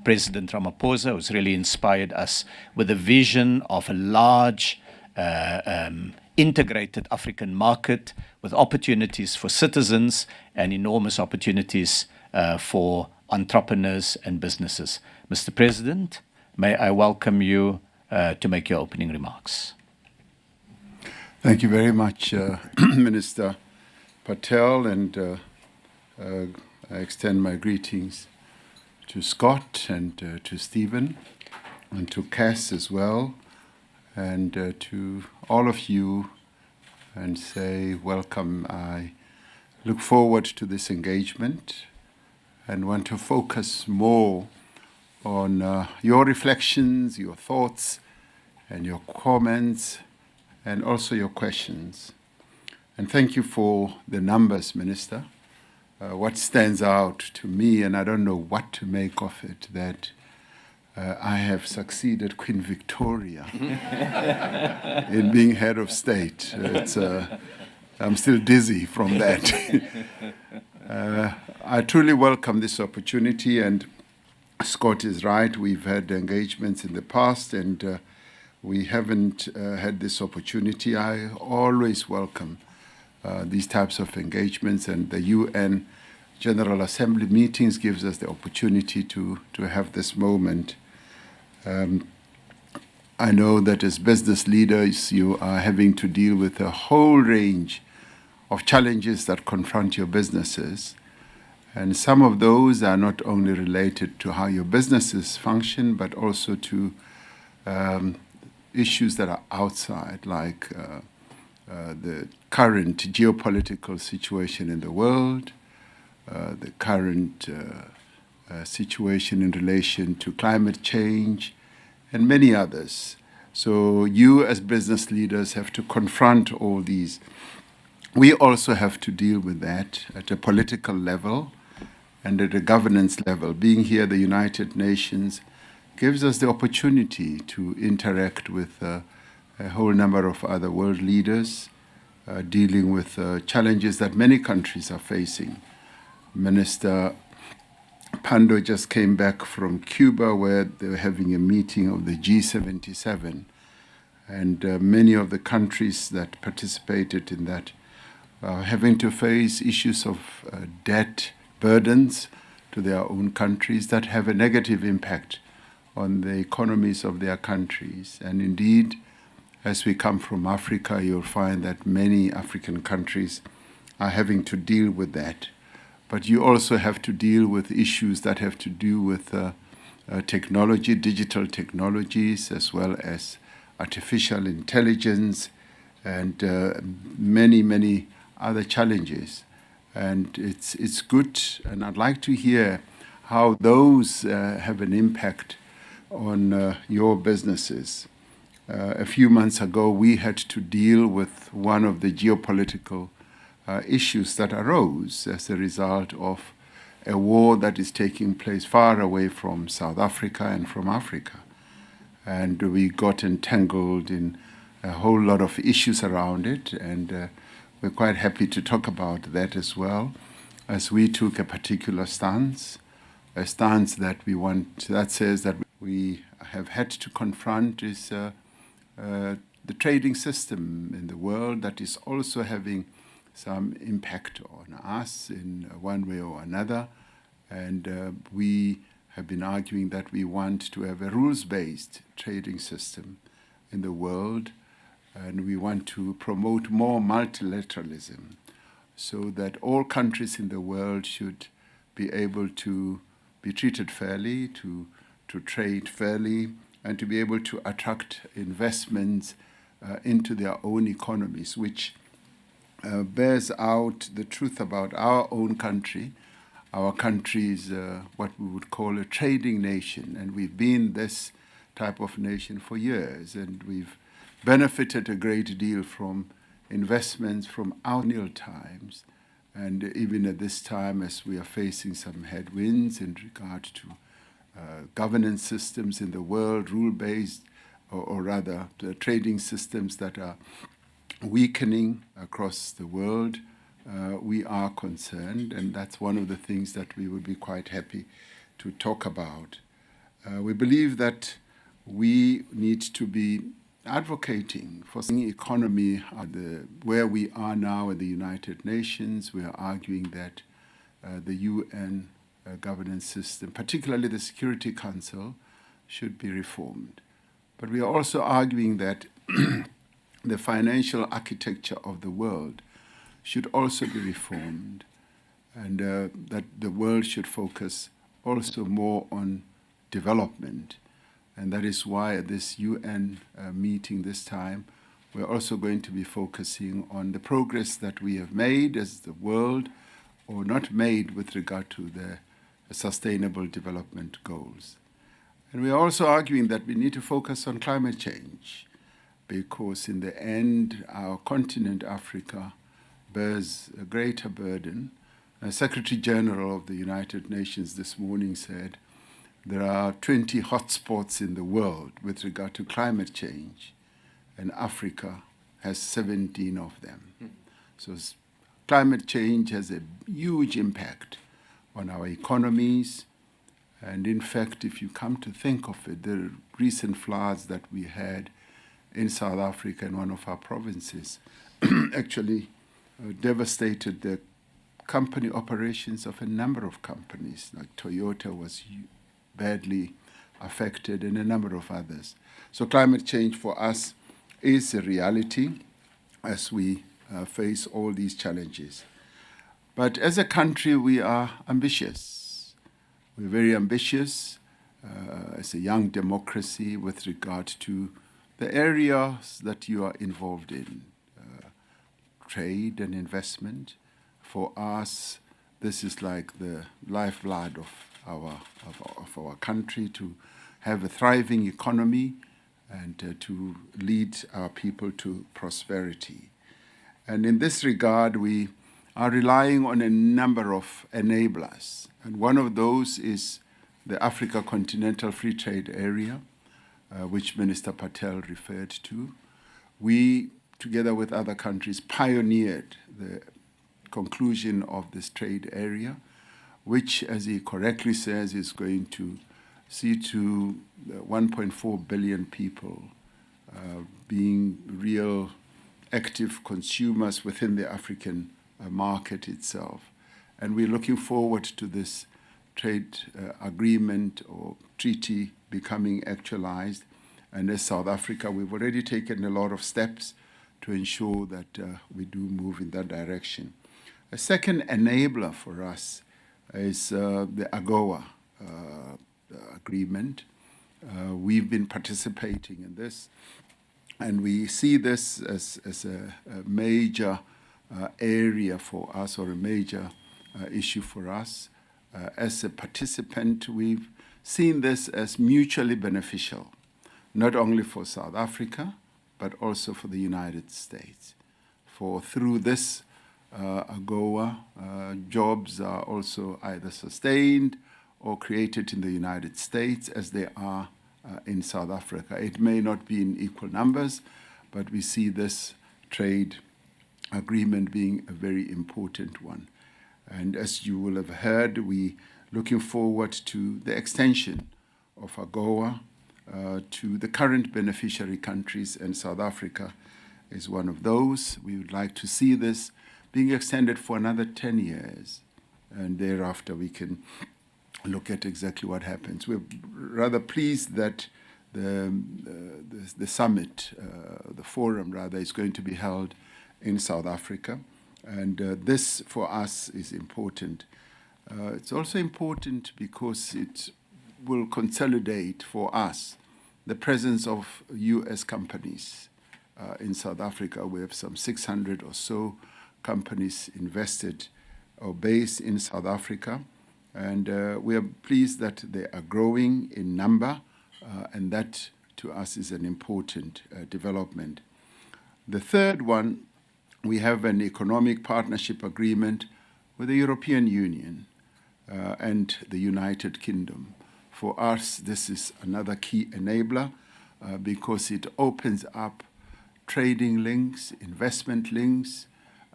President Ramaphosa, who's really inspired us with a vision of a large integrated African market with opportunities for citizens and enormous opportunities for entrepreneurs and businesses. Mr. President, may I welcome you to make your opening remarks. Thank you very much, Minister Patel, and I extend my greetings to Scott and to Stephen and to Cass as well, and to all of you, and say welcome. I look forward to this engagement and want to focus more on your reflections, your thoughts, and your comments, and also your questions. And thank you for the numbers, Minister. What stands out to me, and I don't know what to make of it, that I have succeeded Queen Victoria in being head of state. I'm still dizzy from that. I truly welcome this opportunity, and Scott is right. We've had engagements in the past, and we haven't had this opportunity. I always welcome these types of engagements, and the UN General Assembly meetings gives us the opportunity to have this moment. I know that as business leaders, you are having to deal with a whole range of challenges that confront your businesses. And some of those are not only related to how your businesses function, but also to issues that are outside, like the current geopolitical situation in the world, the current situation in relation to climate change, and many others. So you as business leaders have to confront all these. We also have to deal with that at a political level and at a governance level. Being here, the United Nations gives us the opportunity to interact with a whole number of other world leaders dealing with challenges that many countries are facing. Minister Pando just came back from Cuba, where they were having a meeting of the G77, and many of the countries that participated in that are having to face issues of debt burdens to their own countries that have a negative impact on the economies of their countries. And indeed, as we come from Africa, you'll find that many African countries are having to deal with that. But you also have to deal with issues that have to do with technology, digital technologies, as well as artificial intelligence, and many, many other challenges. And it's good, and I'd like to hear how those have an impact on your businesses. A few months ago, we had to deal with one of the geopolitical issues that arose as a result of a war that is taking place far away from South Africa and from Africa. And we got entangled in a whole lot of issues around it, and we're quite happy to talk about that as well, as we took a particular stance, a stance that we want, that says that we have had to confront is the trading system in the world that is also having some impact on us in one way or another. And we have been arguing that we want to have a rules-based trading system in the world, and we want to promote more multilateralism so that all countries in the world should be able to be treated fairly, to trade fairly, and to be able to attract investments into their own economies, which bears out the truth about our own country. Our country is what we would call a trading nation, and we've been this type of nation for years, and we've benefited a great deal from investments from our new times, and even at this time as we are facing some headwinds in regard to governance systems in the world, rule-based, or rather the trading systems that are weakening across the world, we are concerned, and that's one of the things that we would be quite happy to talk about. We believe that we need to be advocating for the economy where we are now in the United Nations. We are arguing that the UN governance system, particularly the Security Council, should be reformed. But we are also arguing that the financial architecture of the world should also be reformed, and that the world should focus also more on development. And that is why at this UN meeting this time, we're also going to be focusing on the progress that we have made as the world, or not made, with regard to the Sustainable Development Goals. And we are also arguing that we need to focus on climate change, because in the end, our continent, Africa, bears a greater burden. Secretary General of the United Nations this morning said there are 20 hotspots in the world with regard to climate change, and Africa has 17 of them. So climate change has a huge impact on our economies. And in fact, if you come to think of it, the recent floods that we had in South Africa in one of our provinces actually devastated the company operations of a number of companies, like Toyota was badly affected and a number of others. So climate change for us is a reality as we face all these challenges. But as a country, we are ambitious. We're very ambitious as a young democracy with regard to the areas that you are involved in, trade and investment. For us, this is like the lifeblood of our country, to have a thriving economy and to lead our people to prosperity. And in this regard, we are relying on a number of enablers. And one of those is the Africa Continental Free Trade Area, which Minister Patel referred to. We, together with other countries, pioneered the conclusion of this trade area, which, as he correctly says, is going to see to 1.4 billion people being real active consumers within the African market itself. And we're looking forward to this trade agreement or treaty becoming actualized. And as South Africa, we've already taken a lot of steps to ensure that we do move in that direction. A second enabler for us is the AGOA agreement. We've been participating in this, and we see this as a major area for us, or a major issue for us. As a participant, we've seen this as mutually beneficial, not only for South Africa, but also for the United States. For through this AGOA, jobs are also either sustained or created in the United States as they are in South Africa. It may not be in equal numbers, but we see this trade agreement being a very important one. And as you will have heard, we're looking forward to the extension of AGOA to the current beneficiary countries, and South Africa is one of those. We would like to see this being extended for another 10 years, and thereafter we can look at exactly what happens. We're rather pleased that the summit, the forum rather, is going to be held in South Africa, and this for us is important. It's also important because it will consolidate for us the presence of U.S. companies in South Africa. We have some 600 or so companies invested or based in South Africa, and we are pleased that they are growing in number, and that to us is an important development. The third one, we have an economic partnership agreement with the European Union and the United Kingdom. For us, this is another key enabler because it opens up trading links, investment links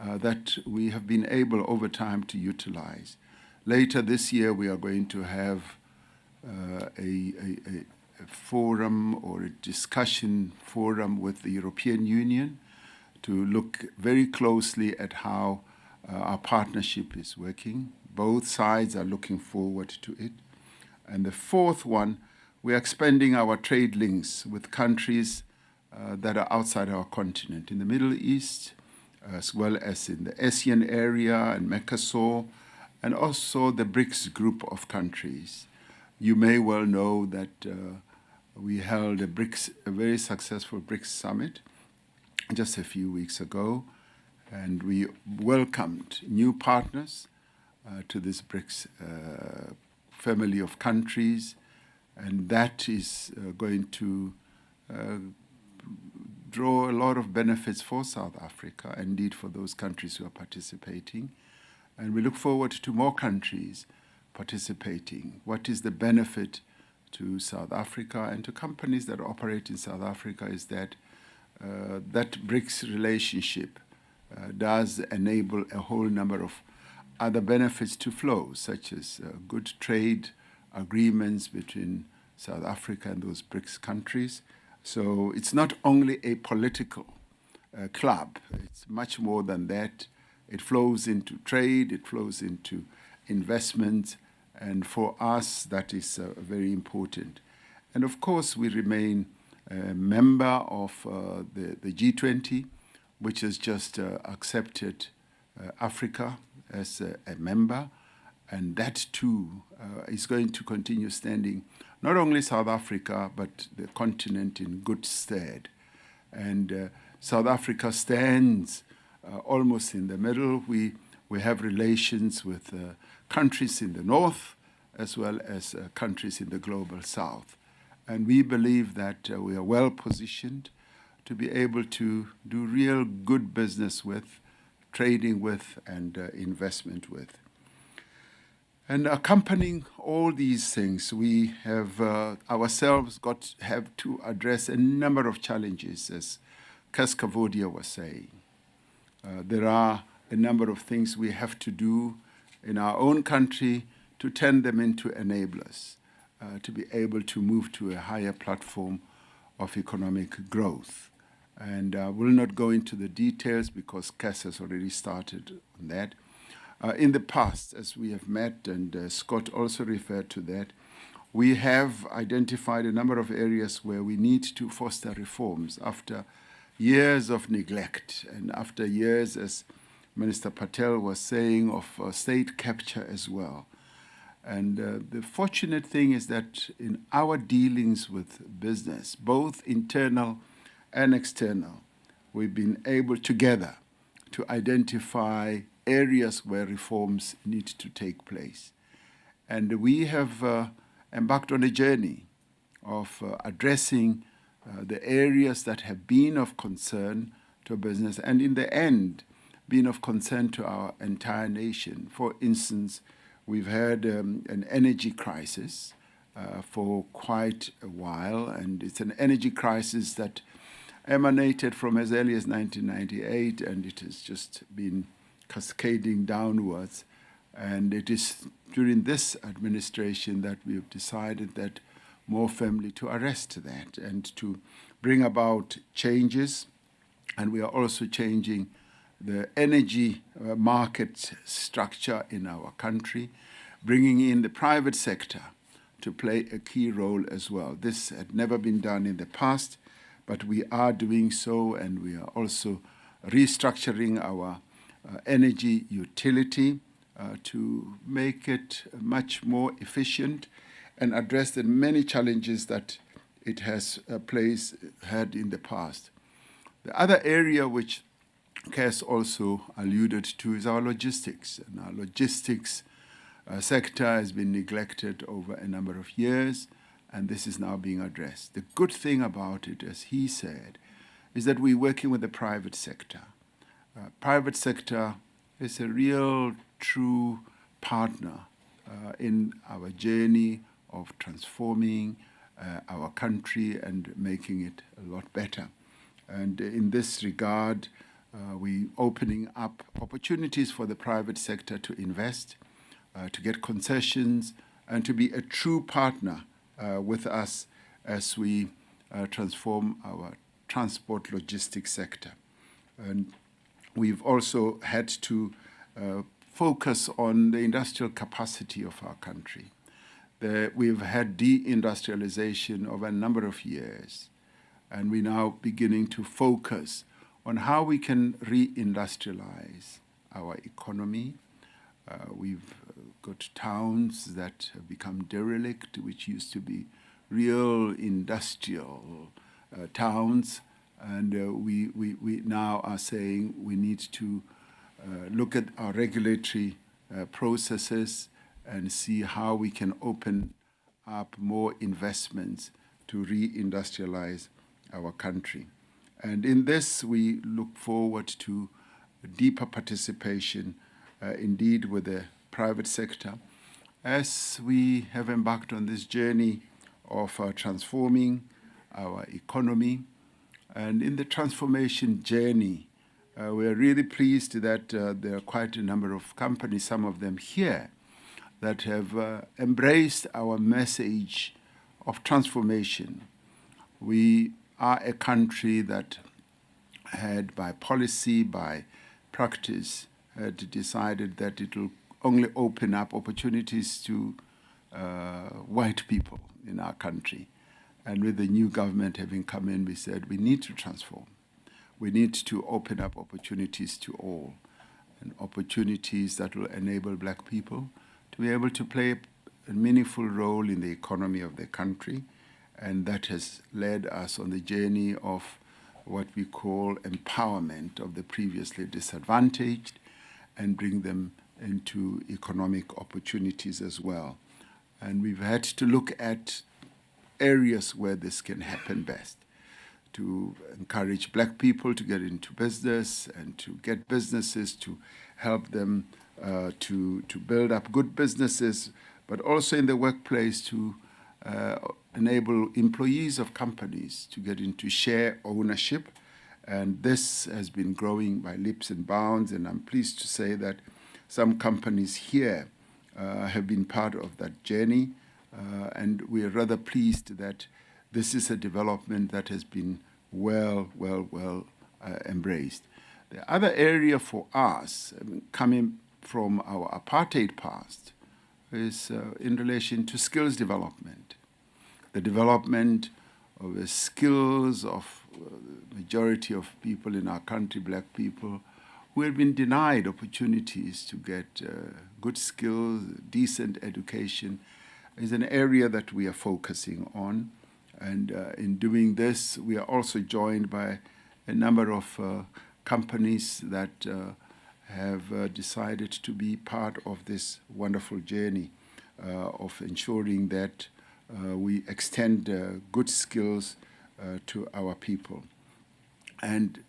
that we have been able over time to utilize. Later this year, we are going to have a forum or a discussion forum with the European Union to look very closely at how our partnership is working. Both sides are looking forward to it. And the fourth one, we are expanding our trade links with countries that are outside our continent, in the Middle East, as well as in the ASEAN area and Mercosur, and also the BRICS group of countries. You may well know that we held a very successful BRICS summit just a few weeks ago, and we welcomed new partners to this BRICS family of countries, and that is going to draw a lot of benefits for South Africa, indeed for those countries who are participating. And we look forward to more countries participating. What is the benefit to South Africa and to companies that operate in South Africa is that that BRICS relationship does enable a whole number of other benefits to flow, such as good trade agreements between South Africa and those BRICS countries. So it's not only a political club, it's much more than that. It flows into trade, it flows into investment, and for us that is very important. And of course we remain a member of the G20, which has just accepted Africa as a member, and that too is going to continue standing not only South Africa but the continent in good stead. And South Africa stands almost in the middle. We have relations with countries in the north as well as countries in the global south. And we believe that we are well positioned to be able to do real good business with, trading with, and investment with. And accompanying all these things, we have ourselves have to address a number of challenges, as Kaskavodia was saying. There are a number of things we have to do in our own country to turn them into enablers, to be able to move to a higher platform of economic growth. And I will not go into the details because Cass has already started on that. In the past, as we have met, and Scott also referred to that, we have identified a number of areas where we need to foster reforms after years of neglect and after years, as Minister Patel was saying, of state capture as well. And the fortunate thing is that in our dealings with business, both internal and external, we've been able together to identify areas where reforms need to take place. And we have embarked on a journey of addressing the areas that have been of concern to business and in the end been of concern to our entire nation. For instance, we've had an energy crisis for quite a while, and it's an energy crisis that emanated from as early as 1998, and it has just been cascading downwards. And it is during this administration that we have decided that more firmly to arrest that and to bring about changes. And we are also changing the energy market structure in our country, bringing in the private sector to play a key role as well. This had never been done in the past, but we are doing so, and we are also restructuring our energy utility to make it much more efficient and address the many challenges that it has had in the past. The other area which Cass also alluded to is our logistics. And our logistics sector has been neglected over a number of years, and this is now being addressed. The good thing about it, as he said, is that we're working with the private sector. Private sector is a real, true partner in our journey of transforming our country and making it a lot better. And in this regard, we're opening up opportunities for the private sector to invest, to get concessions, and to be a true partner with us as we transform our transport logistics sector. And we've also had to focus on the industrial capacity of our country. We've had deindustrialization over a number of years, and we're now beginning to focus on how we can reindustrialize our economy. We've got towns that have become derelict, which used to be real industrial towns, and we now are saying we need to look at our regulatory processes and see how we can open up more investments to reindustrialize our country. And in this, we look forward to deeper participation, indeed, with the private sector, as we have embarked on this journey of transforming our economy. And in the transformation journey, we are really pleased that there are quite a number of companies, some of them here, that have embraced our message of transformation. We are a country that had, by policy, by practice, had decided that it will only open up opportunities to white people in our country. And with the new government having come in, we said we need to transform. We need to open up opportunities to all, and opportunities that will enable black people to be able to play a meaningful role in the economy of the country. And that has led us on the journey of what we call empowerment of the previously disadvantaged and bring them into economic opportunities as well. And we've had to look at areas where this can happen best, to encourage black people to get into business and to get businesses to help them to build up good businesses, but also in the workplace to enable employees of companies to get into share ownership. And this has been growing by leaps and bounds, and I'm pleased to say that some companies here have been part of that journey, and we are rather pleased that this is a development that has been well embraced. The other area for us, coming from our apartheid past, is in relation to skills development. The development of the skills of the majority of people in our country, black people, who have been denied opportunities to get good skills, decent education, is an area that we are focusing on. And in doing this, we are also joined by a number of companies that have decided to be part of this wonderful journey of ensuring that we extend good skills to our people. And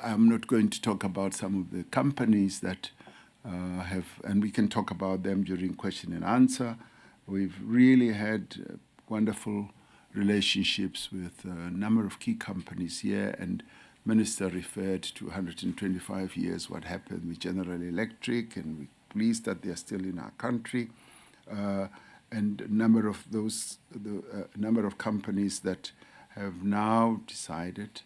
I'm not going to talk about some of the companies that have, and we can talk about them during question and answer. We've really had wonderful relationships with a number of key companies here, and Minister referred to 125 years what happened with General Electric, and we're pleased that they're still in our country. And a number of those, number of companies that have now decided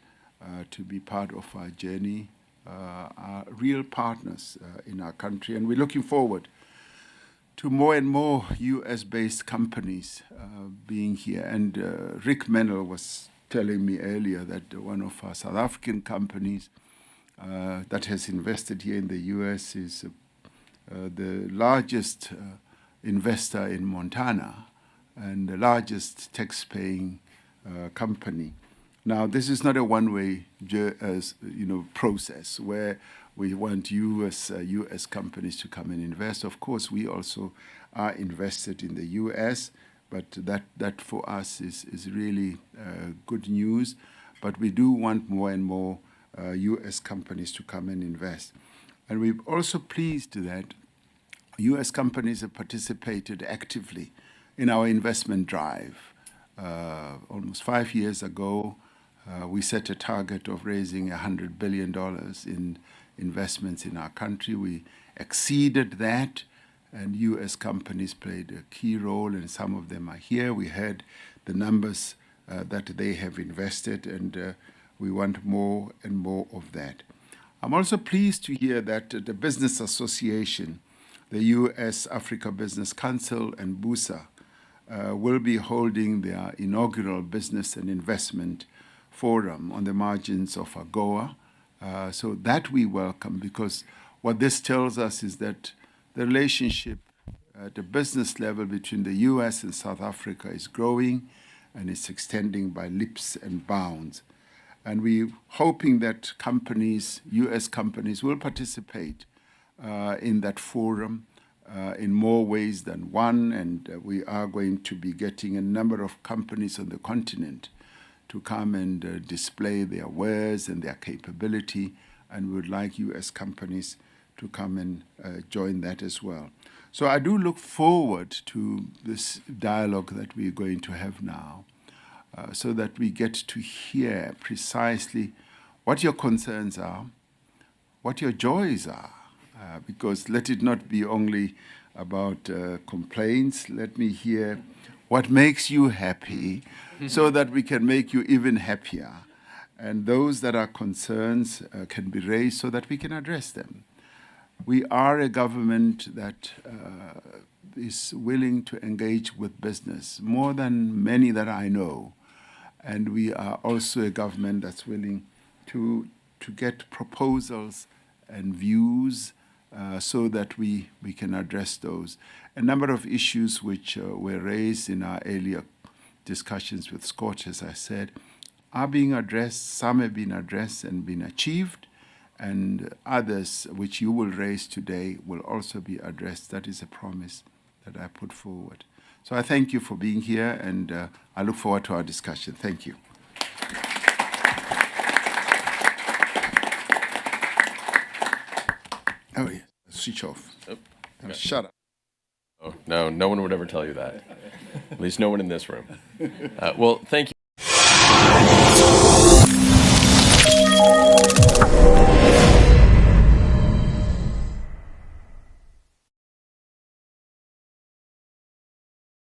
to be part of our journey are real partners in our country, and we're looking forward to more and more US-based companies being here. And Rick Mennel was telling me earlier that one of our South African companies that has invested here in the US is the largest investor in Montana and the largest tax-paying company. Now, this is not a one-way process where we want US companies to come and invest. Of course, we also are invested in the US, but that for us is really good news. But we do want more and more US companies to come and invest. And we're also pleased that US companies have participated actively in our investment drive. Almost 5 years ago, we set a target of raising $100 billion in investments in our country. We exceeded that, and U.S. companies played a key role, and some of them are here. We heard the numbers that they have invested, and we want more and more of that. I'm also pleased to hear that the Business Association, the U.S. Africa Business Council, and BUSA will be holding their inaugural business and investment forum on the margins of AGOA. So that we welcome, because what this tells us is that the relationship at the business level between the U.S. and South Africa is growing, and it's extending by leaps and bounds. And we're hoping that companies, U.S. companies, will participate in that forum in more ways than one. And we are going to be getting a number of companies on the continent to come and display their wares and their capability. And we would like U.S. companies to come and join that as well. So I do look forward to this dialogue that we're going to have now, so that we get to hear precisely what your concerns are, what your joys are, because let it not be only about complaints. Let me hear what makes you happy so that we can make you even happier. And those that are concerns can be raised so that we can address them. We are a government that is willing to engage with business, more than many that I know. And we are also a government that's willing to get proposals and views so that we can address those. A number of issues which were raised in our earlier discussions with Scott, as I said, are being addressed. Some have been addressed and been achieved, and others which you will raise today will also be addressed. That is a promise that I put forward. So I thank you for being here, and I look forward to our discussion. Thank you. Oh, yeah. Switch off. Oh, No, shut up. Oh, no one would ever tell you that. At least no one in this room. Well, thank you.